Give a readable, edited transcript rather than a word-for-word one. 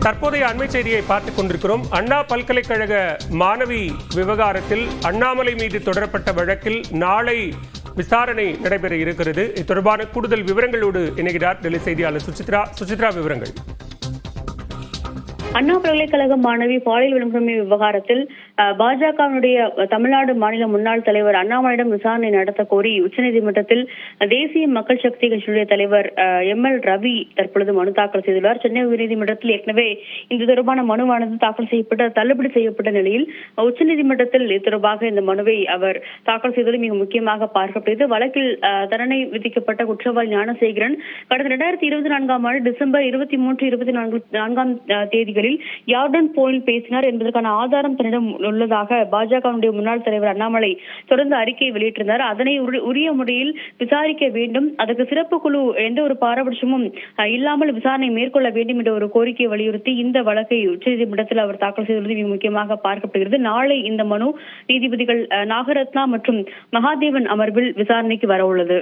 தற்போதைய அண்மை செய்தியை பார்த்துக் கொண்டிருக்கிறோம். அண்ணா பல்கலைக்கழக மாணவி விவகாரத்தில் அண்ணாமலை மீது தொடரப்பட்ட வழக்கில் நாளை விசாரணை நடைபெற இருக்கிறது. இது தொடர்பான கூடுதல் விவரங்களோடு இணைகிறார் டெல்லி செய்தியாளர் சுசித்ரா. விவரங்கள். அண்ணா பல்கலைக்கழக மாணவி பாலியல் வன்கொடுமை விவகாரத்தில் பாஜகவினுடைய தமிழ்நாடு மாநில முன்னாள் தலைவர் அண்ணாமலையிடம் விசாரணை நடத்த கோரி உச்சநீதிமன்றத்தில் தேசிய மக்கள் சக்தி கட்சியுடைய தலைவர் ML ரவி தற்பொழுது மனு தாக்கல் செய்துள்ளார். சென்னை உயர்நீதிமன்றத்தில் ஏற்கனவே இது தொடர்பான மனுவானது தாக்கல் செய்யப்பட்ட தள்ளுபடி செய்யப்பட்ட நிலையில் உச்சநீதிமன்றத்தில் இது தொடர்பாக இந்த மனுவை அவர் தாக்கல் செய்தது மிக முக்கியமாக பார்க்கப்படுகிறது. வழக்கில் தண்டனை விதிக்கப்பட்ட குற்றவாளி ஞானசேகரன் கடந்த 2024ஆம் ஆண்டு டிசம்பர் 23, 24ஆம் தேதிகளில் யார்டன் போனில் பேசினார் என்பதற்கான ஆதாரம் தன்னிடம் உள்ளதாக பாஜகவுடைய முன்னாள் தலைவர் அண்ணாமலை தொடர்ந்து அறிக்கையை வெளியிட்டிருந்தார். அதனை உரிய முறையில் விசாரிக்க வேண்டும், அதற்கு சிறப்பு குழு எந்த ஒரு பாரபட்சமும் இல்லாமல் விசாரணை மேற்கொள்ள வேண்டும் என்ற ஒரு கோரிக்கையை வலியுறுத்தி இந்த வழக்கை உச்சநீதிமன்றத்தில் அவர் தாக்கல் செய்துள்ளது மிக முக்கியமாக பார்க்கப்படுகிறது. நாளை இந்த மனு நீதிபதிகள் நாகரத்னா மற்றும் மகாதேவன் அமர்வில் விசாரணைக்கு வர உள்ளது.